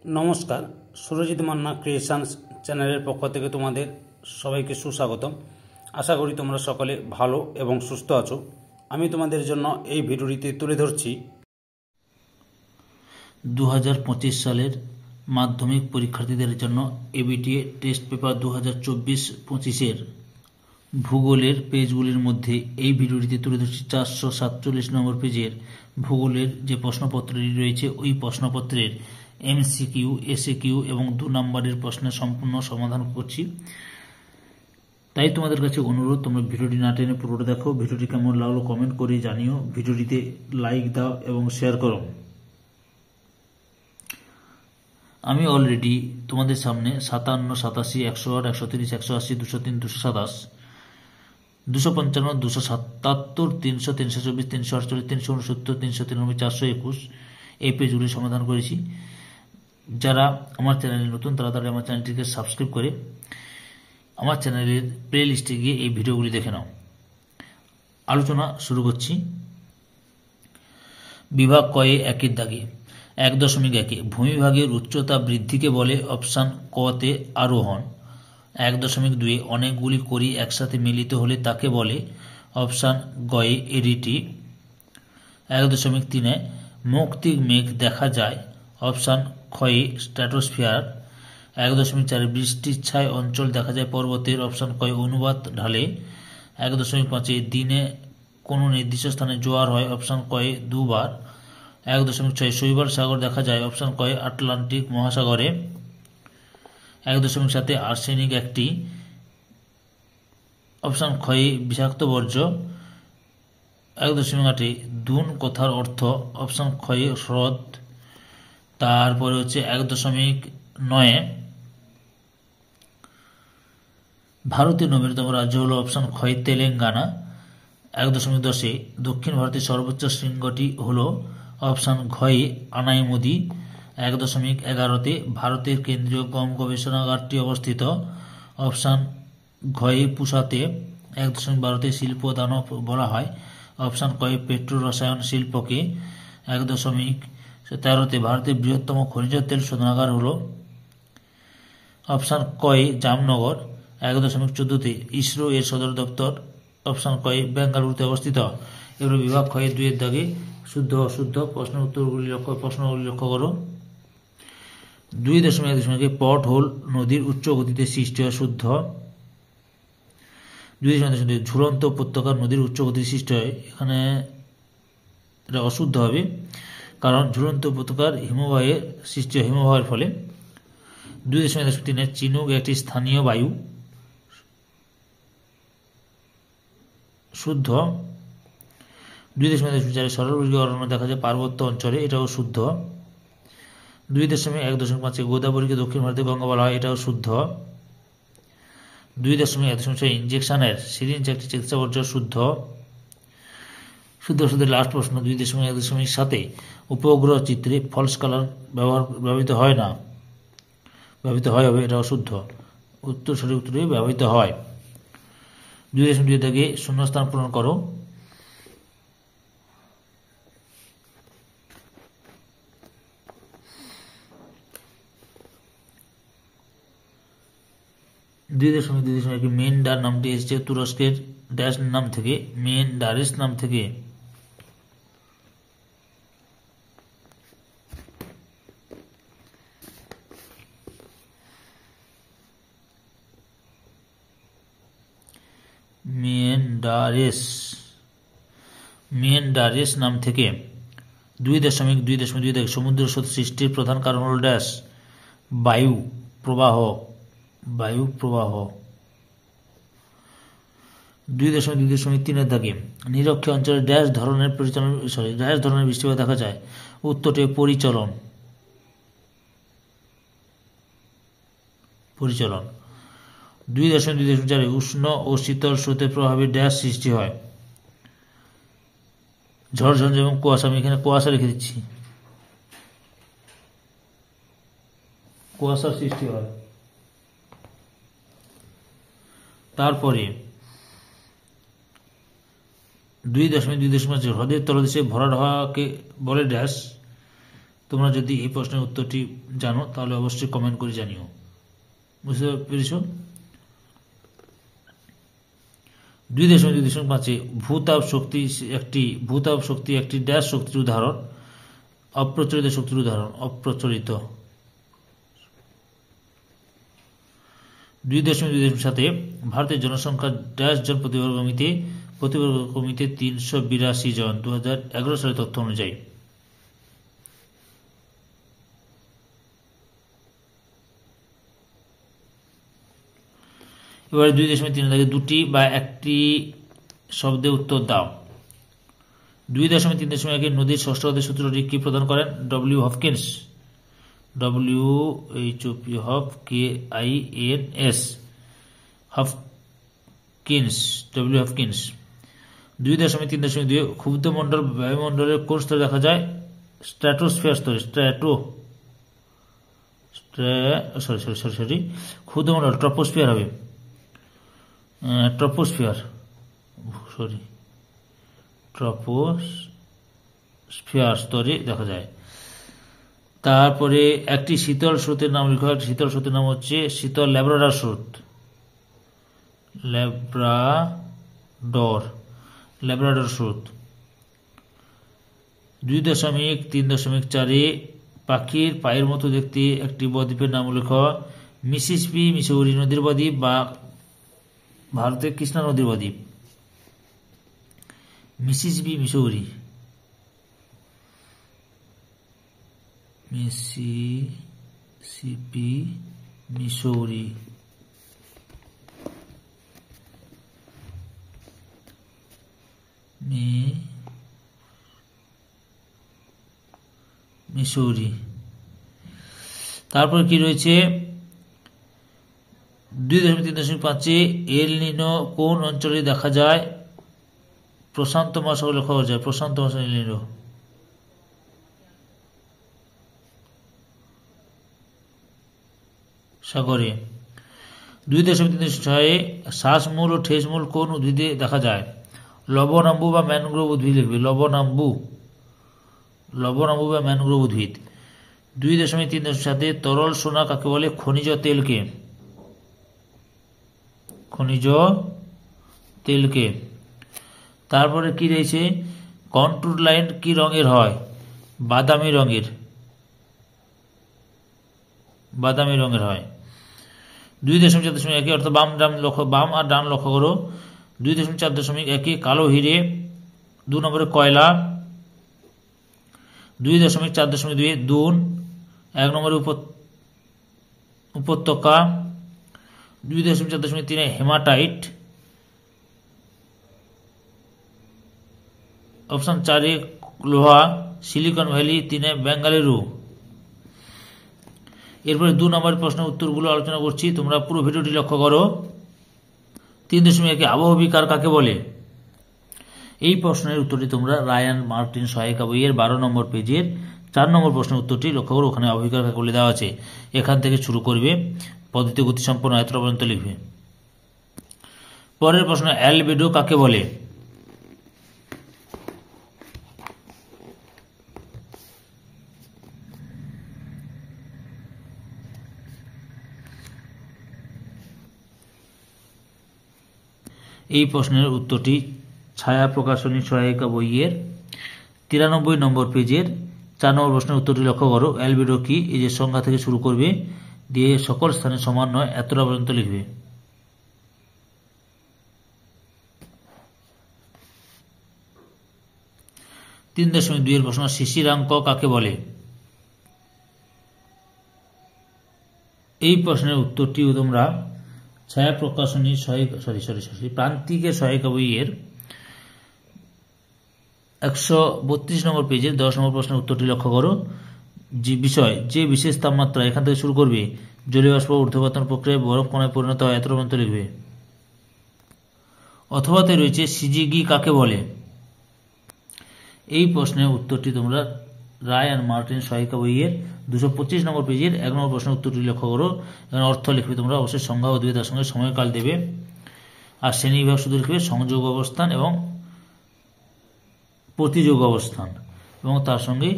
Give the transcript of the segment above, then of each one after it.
নমস্কার, সুরজিৎ মান্না ক্রিয়েশনস চ্যানেলের পক্ষ থেকে তোমাদের সবাইকে সুস্বাগতম। আশা করি তোমরা সকলে ভালো এবং সুস্থ আছো। আমি তোমাদের জন্য এই ভিডিওটিতে তুলে ধরছি 2025 সালের মাধ্যমিক পরীক্ষার্থীদের জন্য এবিটিএ টেস্ট পেপার 2024-25 ভূগোলের পেজগুলির মধ্যে এই ভিডিওটিতে তুলে ধরছি 447 নম্বর পেজের ভূগোলের যে প্রশ্নপত্রটি রয়েছে ওই প্রশ্নপত্রের এমসিকিউ, এসএকিউ এবং 2 নম্বরের প্রশ্নের সম্পূর্ণ সমাধান করছি। তাই তোমাদের কাছে অনুরোধ, তোমরা ভিডিওটি না টেনে পুরোটা দেখো। ভিডিওটি কেমন লাগলো কমেন্ট করে জানিও, ভিডিওটিতে লাইক দাও এবং শেয়ার করো। আমি অলরেডি তোমাদের সামনে 57, 87, 108, 130, 180, 203, 227, 255, 277, 300, 324, 348, 369, 393, 421 এই পেজগুলি সমাধান করেছি। যারা আমার চ্যানেলে নতুন তারা আমার চ্যানেলটিকে সাবস্ক্রাইব করে আমার চ্যানেলের প্লে লিস্টে গিয়ে এই ভিডিওগুলি দেখে নাও। আলোচনা শুরু করছি। বিভাগ কয়ে একের দাগে 1.1 ভূমিভাগের উচ্চতা বৃদ্ধিকে বলে অপশান ক তে আরোহণ। 1.2 অনেকগুলি কড়ি একসাথে মিলিত হলে তাকে বলে অপশান গয়ে এডিটি। 1.3 মৌক্তিক মেঘ দেখা যায় অপশান ক্ষয়ে স্ট্র্যাটোস্ফিয়ার। 1.4 বৃষ্টির ছায় অঞ্চল দেখা যায় পর্বতের অপশান কয়ে অনুবাদ ঢালে। 1.5 দিনে কোনো নির্দিষ্ট স্থানে জোয়ার হয় অপশান কয়ে 2 বার। 1.6 শৈবাল সাগর দেখা যায় অপশান কয়ে আটলান্টিক মহাসাগরে। 1.7 আর্সেনিক একটি অপশান ক্ষয়ে বিষাক্ত বর্জ্য। 1.8 দুন কথার অর্থ অপশান ক্ষয়ে হ্রদ। তারপরে হচ্ছে 1.9 ভারতের নবীনতম রাজ্য হলো অপশান ক্ষয় তেলেঙ্গানা। 1.10 দক্ষিণ ভারতের সর্বোচ্চ শৃঙ্গটি হলো অপশান ঘয়ে আনাইমুদি। 1.11 ভারতের কেন্দ্রীয় গম গবেষণাগারটি অবস্থিত অপশান ঘয়ে পুসাতে। 1.12 শিল্প দানব বলা হয় অপশান কয়ে পেট্রো রসায়ন শিল্পকে। 1.13 ভারতের বৃহত্তম খনিজ তেল শোধনাগার হলো অপশান কয়ে জামনগর। 1.14 ইসরো এর সদর দপ্তর অপশান কয়ে বেঙ্গালুরুতে অবস্থিত। এবার বিভাগ ক্ষয়ে 2 দাগে শুদ্ধ অশুদ্ধ প্রশ্নগুলি লক্ষ্য করো। 2.1 পট হোল নদীর উচ্চ গতিতে সৃষ্টি হয় শুদ্ধ। 2.2 ঝুলন্ত উপত্যকার নদীর উচ্চ গতিতে সৃষ্টি হয়, এখানে এটা অশুদ্ধ হবে কারণ ঝুলন্ত উপত্যকার হিমবাহের সৃষ্টি হয় হিমবাহের ফলে। 2.3 চিনুক একটি স্থানীয় বায়ু শুদ্ধ। 2.4 সরলবর্গীয় অরণ্য দেখা যায় পার্বত্য অঞ্চলে, এটাও শুদ্ধ। 2.1.5 গোদাবরীকে দক্ষিণ ভারতের গঙ্গা বলা হয়, এটাও শুদ্ধ। 2.1.6 ইনজেকশনের সিরিঞ্জ একটি চিকিৎসা বর্জ্য শুদ্ধ। শুদ্ধ লাস্ট প্রশ্ন 2.1.7 উপগ্রহ চিত্রে ফলস কালার ব্যবহৃত হয় না, ব্যবহৃত হয় হবে, এটাও শুদ্ধ। সঠিক উত্তরে ব্যবহৃত হয়। 2.2 দাগে শূন্যস্থান পূরণ করো। 2.2 মেন্ডার নামটি এসেছে তুরস্কের ড্যাশ নাম থেকে, মেন্ডারিস নাম থেকে। মেন্ডারিস নাম থেকে। 2.2 সমুদ্র স্রোত সৃষ্টির প্রধান কারণ হল ড্যাশ বায়ু প্রবাহ। 2.2.3 দাগে নিরক্ষ অঞ্চলে ড্যাশ ধরনের বৃষ্টিপাত দেখা যায় উত্তরটি পরিচলন। 2.2.4 উষ্ণ ও শীতল স্রোতের প্রভাবে ড্যাশ সৃষ্টি হয় ঝড় ঝঞ্ঝা এবং কুয়াশা। আমি এখানে কুয়াশা লিখে দিচ্ছি, কুয়াশার সৃষ্টি হয়। তারপরে 2.2.5 হ্রদের তলদেশে ভরাট হওয়াকে বলে ড্যাশ। তোমরা যদি এই প্রশ্নের উত্তরটি জানো তাহলে অবশ্যই কমেন্ট করে জানিও। বুঝতে পেরেছ? 2.2.5 ভূতাপ শক্তি একটি ড্যাশ শক্তির উদাহরণ। অপ্রচলিত শক্তির উদাহরণ। অপ্রচলিত। 2.2.7 ভারতের জনসংখ্যা ড্যাশ জন প্রতি বর্গ কিলোমিটার 382 জন 2011 সালের তথ্য অনুযায়ী। এবারে 2.3 থেকে দুটি বা একটি শব্দে উত্তর দাও। 2.3.1 নদীর ষষ্ঠ অধ্যায়ের সূত্রটি কি প্রদান করেন? W Hopkins. হপকিন্স। 2.3.2 ক্ষুব্ধমণ্ডল বায়ুমণ্ডলের কোন স্তরে দেখা যায়? স্ট্র্যাটোস্ফিয়ার স্তরে। ক্ষুব্ধমণ্ডল ট্রপোস্ফিয়ার হবে। ট্রপোস্ফিয়ার স্তরে দেখা যায়। তারপরে একটি শীতল স্রোতের নাম লিখো। একটি শীতল স্রোতের নাম হচ্ছে শীতল ল্যাব্রাডর স্রোত। ল্যাব্রাডর স্রোত। 2.3.4 পাখির পায়ের মতো দেখতে একটি বদ্বীপের নাম লেখো। মিসিসিপি মিসৌরি নদীর বদ্বীপ বা ভারতের কৃষ্ণা নদীর বদ্বীপ। Mississippi Missouri. মিসৌরি। তারপর কি রয়েছে? 2.3.5 এল নিনো কোন অঞ্চলে দেখা যায়? প্রশান্ত মহাসাগরে লক্ষ্য করা যায়। প্রশান্ত মহাসাগর এল নিনো। সাগরে। 2.3.6 শ্বাসমূল ও ঠেসমূল কোন উদ্ভিদে দেখা যায়? লবণাম্বু বা ম্যানগ্রোভ উদ্ভিদ লিখবে। লবণাম্বু বা ম্যানগ্রোভ উদ্ভিদ। 2.3.7 তরল সোনা কাকে বলে? খনিজ তেলকে। তারপরে কি রয়েছে? কন্ট্রোল লাইন কি রঙের হয়? বাদামি রঙের হয়। 2.4.1 অর্থাৎ বাম আর ডান লক্ষ্য করো। 2.4.1 কালো হিরে। 2 নম্বরে কয়লা। 2.4.2 দুন। 1 নম্বরে উপত্যকা। 2.4.3 হেমাটাইট। অপশন 4 লোহা। Silicon valley. 3 বেঙ্গালুরু। এরপরে 2 নম্বরের প্রশ্নের উত্তরগুলো আলোচনা করছি, তোমরা পুরো ভিডিওটি লক্ষ্য করো। 3.1 আবহবিকার কাকে বলে? এই প্রশ্নের উত্তরটি তোমরা রায়ান মার্টিন সহায়িকা বইয়ের 12 নম্বর পেজের 4 নম্বর প্রশ্নের উত্তরটি লক্ষ্য করো। ওখানে আবহবিকার কাকে বলে দেওয়া আছে। এখান থেকে শুরু করবে, পদ্ধতি গতিসম্পন্ন এতটা পর্যন্ত লিখবে। পরের প্রশ্ন, অ্যালবেডো কাকে বলে? এই প্রশ্নের উত্তরটি ছায়া প্রকাশনী সহায়িকা বইয়ের 93 নম্বর পেজের 4 নম্বর প্রশ্নের উত্তরটি লক্ষ্য করো। অ্যালবেডো কি? এই যে সংজ্ঞা থেকে শুরু করবে, দিয়ে সকল স্থানে সমান নয় এতটা পর্যন্ত লিখবে। তিন 3.2 এর প্রশ্ন, শিশিরাঙ্ক কাকে বলে? এই প্রশ্নের উত্তরটিও তোমরা ছায়া প্রকাশনী প্রান্তিকের সহায়িকা বইয়ের 132 নম্বর পেজের 10 নম্বর প্রশ্নের উত্তরটি লক্ষ্য করো। যে বিষয়, যে বিশেষ তাপমাত্রা, এখান থেকে শুরু করবে, জলীয় বাষ্প ঊর্ধ্বপতন প্রক্রিয়ায় বরফ কণায় পরিণত হয় এত পর্যন্ত লিখবে। অথবাতে রয়েছে সিজিগি কাকে বলে? এই প্রশ্নের উত্তরটি তোমরা রায় অ্যান্ড মার্টিন সহায়িকা বইয়ের 225 নম্বর পেজের 1 নম্বর প্রশ্নের উত্তরটি লক্ষ্য করো। এখানে অর্থ লিখবে তোমরা, অবশ্যই সংজ্ঞা ও তার সঙ্গে সময়কাল দেবে। আর শ্রেণী বিভাগ শুধু লিখবে সংযোগ অবস্থান এবং প্রতিযোগ অবস্থান এবং তার সঙ্গে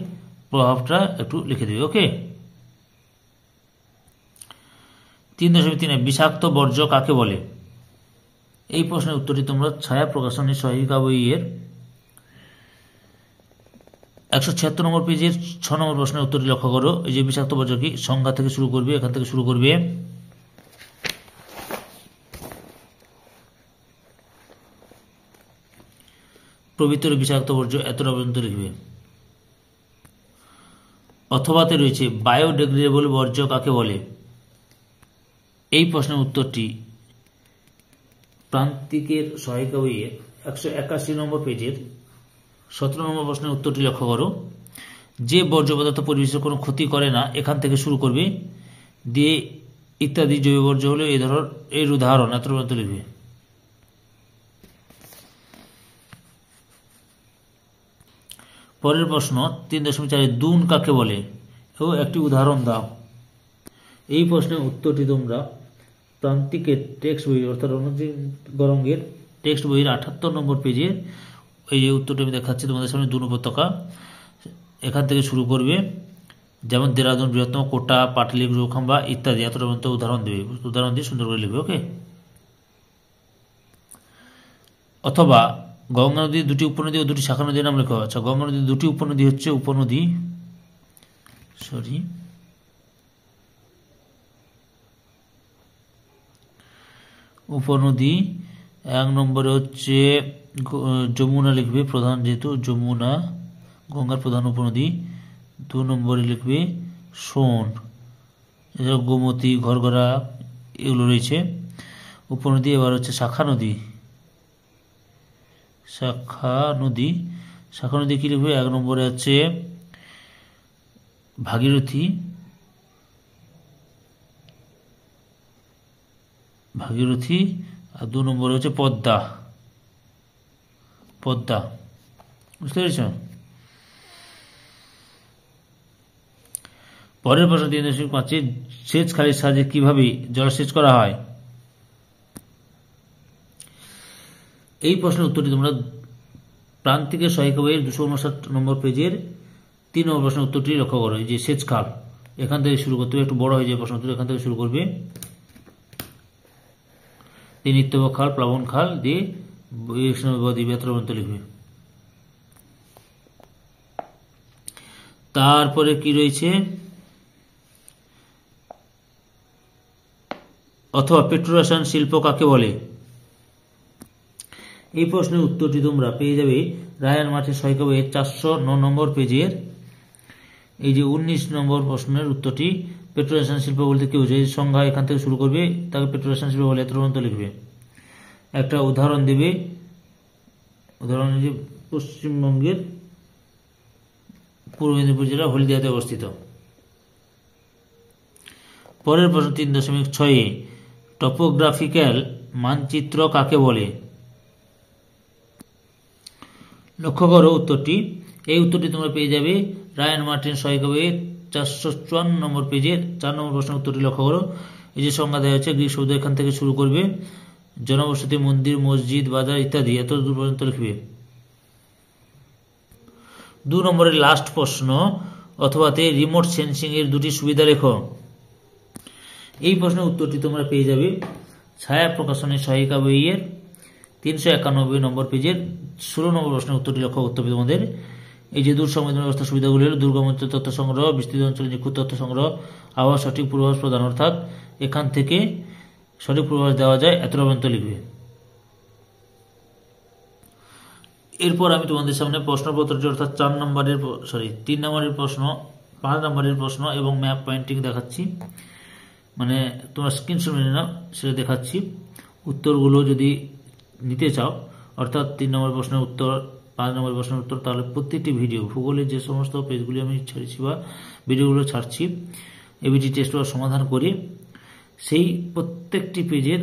প্রভাবটা একটু লিখে দেবে। ওকে। 3.3 বিষাক্ত বর্জ্য কাকে বলে? এই প্রশ্নের উত্তরটি তোমরা ছায়া প্রকাশনী সহায়িকা বইয়ের 176 নম্বর পেজের 6 নম্বর প্রশ্নের উত্তরটি লক্ষ্য করো। এই যে বিষাক্ত বর্জ্য কি, সংজ্ঞা থেকে শুরু করবে, এখান থেকে শুরু করবে। পবিত্র বিষাক্ত বর্জ্য এতটা পর্যন্ত লিখবে। অথবাতে রয়েছে বায়োডিগ্রেডেবল বর্জ্য কাকে বলে? এই প্রশ্নের উত্তরটি প্রান্তিকের সহায়িকা বইয়ের 181 নম্বর পেজের 17 নম্বর প্রশ্নের উত্তরটি লক্ষ্য করো। যে বর্জ্য পদার্থ পরিবেশের কোনো ক্ষতি করে না, এখান থেকে শুরু করবে, দিয়ে ইত্যাদি জৈব বর্জ্য হলো এর উদাহরণ এত পর্যন্ত লিখবে। পরের প্রশ্ন 3.4 দুন কাকে বলে? ও একটি উদাহরণ দাও। এই প্রশ্নের উত্তরটি তোমরা প্রান্তিকের টেক্সট বই অর্থাৎ রণজিৎ গরঙ্গের টেক্সট বইয়ের 78 নম্বর পেজে এই যে উত্তরটি আমি দেখাচ্ছি তোমাদের সামনে। দুন উপত্যকা, এখান থেকে শুরু করবে, যেমন দেরাদুন বৃহত্তম, কোটা, পাটলিপুত্র, খাম্বা ইত্যাদি এতটা পর্যন্ত উদাহরণ দেবে। উদাহরণ দিয়ে সুন্দর করে লিখবে। ওকে। অথবা গঙ্গা নদীর দুটি উপনদী ও দুটি শাখা নদীর নাম লেখা। আচ্ছা, গঙ্গা নদীর দুটি উপনদী হচ্ছে উপনদী 1 নম্বরে হচ্ছে যমুনা লিখবে, প্রধান যেহেতু যমুনা গঙ্গার প্রধান উপনদী। 2 নম্বরে লিখবে সোন, এছাড়া গোমতী, ঘরঘরা এগুলো রয়েছে উপনদী। এবার হচ্ছে শাখা নদী কি লিখবে? 1 নম্বরে হচ্ছে ভাগীরথী, আর 2 নম্বরে হচ্ছে পদ্মা। বুঝতে পেরেছ? পরের প্রশ্ন 3.5 সেচ খালের সাহায্যে কিভাবে জলসেচ করা হয়? এই প্রশ্নের উত্তরটি তোমরা প্রান্তিকের সহায়িকা বইয়ের 259 নম্বর পেজের 3 নম্বর প্রশ্নের উত্তরটি লক্ষ্য করো। এই যে সেচ খাল, এখান থেকে শুরু করতে হবে, একটু বড় হয়ে যায় প্রশ্ন উত্তর, এখান থেকে শুরু করবে, নিত্যব খাল, প্লাবন খাল দিয়ে লিখবে। তারপরে কি রয়েছে? অথবা পেট্রোরসায়ন শিল্প কাকে বলে? এই প্রশ্নের উত্তরটি তোমরা পেয়ে যাবে রায়ান মার্টিন সহায়িকা বইয়ের 409 নম্বর পেজের এই যে 19 নম্বর প্রশ্নের উত্তরটি। পেট্রোরসায়ন শিল্প বলতে কি বোঝায়? সংজ্ঞা এখান থেকে শুরু করবে, তাকে পেট্রোরসায়ন শিল্প বলে এত পর্যন্ত লিখবে। একটা উদাহরণ দেবে, উদাহরণ যে পশ্চিমবঙ্গের পূর্ব মেদিনীপুর জেলা হলদিয়াতে অবস্থিত। পরের প্রশ্ন 3.6 টপোগ্রাফিক্যাল মানচিত্র কাকে বলে? লক্ষ্য করো উত্তরটি। এই উত্তরটি তোমরা পেয়ে যাবে রায়ান মার্টিন সহায়িকা বইয়ের 454 নম্বর পেজের 4 নম্বর প্রশ্নের উত্তরটি লক্ষ্য করো। এই যে সংজ্ঞা দেওয়া হচ্ছে, গ্রিক শব্দ এখান থেকে শুরু করবে, জনবসতি, মন্দির, মসজিদ, বাজার ইত্যাদি এত দূর পর্যন্ত লিখবে। 2 নম্বরের লাস্ট প্রশ্ন অথবাতে রিমোট সেন্সিং এর দুটি সুবিধা লেখো। এই প্রশ্নের উত্তরটি তোমরা পেয়ে যাবে ছায়া প্রকাশনী সহায়িকা বইয়ের 391 নম্বর পেজের 16 নম্বর প্রশ্নের উত্তরটি লক্ষ্য করতে হবে তোমাদের। এই যে দূর সংবেদন ব্যবস্থার সুবিধাগুলি হল দুর্গম অঞ্চল তথ্য সংগ্রহ, বিস্তৃত অঞ্চলে নিখুঁত তথ্য সংগ্রহ, আবহাওয়া সঠিক পূর্বাভাস প্রদান, অর্থাৎ এখান থেকে সঠিক পূর্বাভাস দেওয়া যায় এত পর্যন্ত লিখবে। এরপর আমি তোমাদের সামনে প্রশ্নপত্রটি অর্থাৎ 3 নম্বরের প্রশ্ন, 5 নম্বরের প্রশ্ন এবং ম্যাপ পয়েন্টিং দেখাচ্ছি, মানে তোমরা স্ক্রিনশট নিয়ে নাও, সেটা দেখাচ্ছি। উত্তরগুলো যদি নিতে চাও, অর্থাৎ 3 নম্বর প্রশ্নের উত্তর, 5 নম্বর প্রশ্নের উত্তর, তাহলে প্রত্যেকটি ভিডিও ভূগোলের যে সমস্ত পেজগুলি আমি ছাড়ছি বা ভিডিওগুলো ছাড়ছি এবিটি টেস্ট পেপার সমাধান করি, সেই প্রত্যেকটি পেজের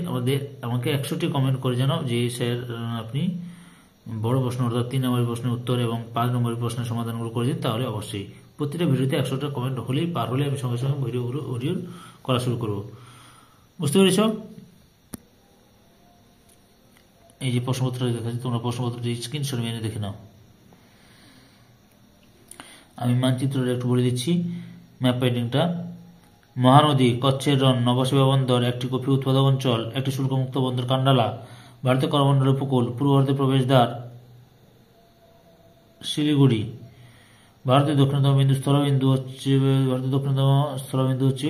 আমাকে 100টি কমেন্ট করে জানাও যে স্যার আপনি বড় প্রশ্ন অর্থাৎ 3 নম্বরের প্রশ্নের উত্তর এবং 5 নম্বরের প্রশ্নের সমাধানগুলো করে দিন। তাহলে অবশ্যই প্রতিটা ভিডিওতে 100টা কমেন্ট হলেই পার হলে আমি সঙ্গে সঙ্গে ভিডিও করা শুরু করব। বুঝতে পেরেছ? এই যে প্রশ্নপত্র দেখাচ্ছি, তোমরা প্রশ্নপত্রটি স্ক্রিনশট মেনে দেখে নাও। আমি মানচিত্রটা একটু বলে দিচ্ছি, ম্যাপ পেন্টিংটা। মহানদী, কচ্ছের রণ, নবসেবা বন্দর, একটি কফি উৎপাদক অঞ্চল, একটি শুল্কমুক্ত বন্দর কান্ডালা, ভারতীয় করমণ্ডল উপকূল, পূর্ব ভারতের প্রবেশদ্বার শিলিগুড়ি, ভারতের দক্ষিণতম স্থলবিন্দু হচ্ছে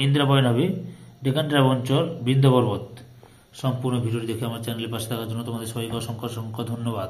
ইন্দিরা বয়নাভি, ডেকান ট্র্যাপ অঞ্চল, বিন্ধ্য পর্বত। সম্পূর্ণ ভিডিওটি দেখে আমার চ্যানেলের পাশে থাকার জন্য তোমাদের সবাইকে অসংখ্য ধন্যবাদ।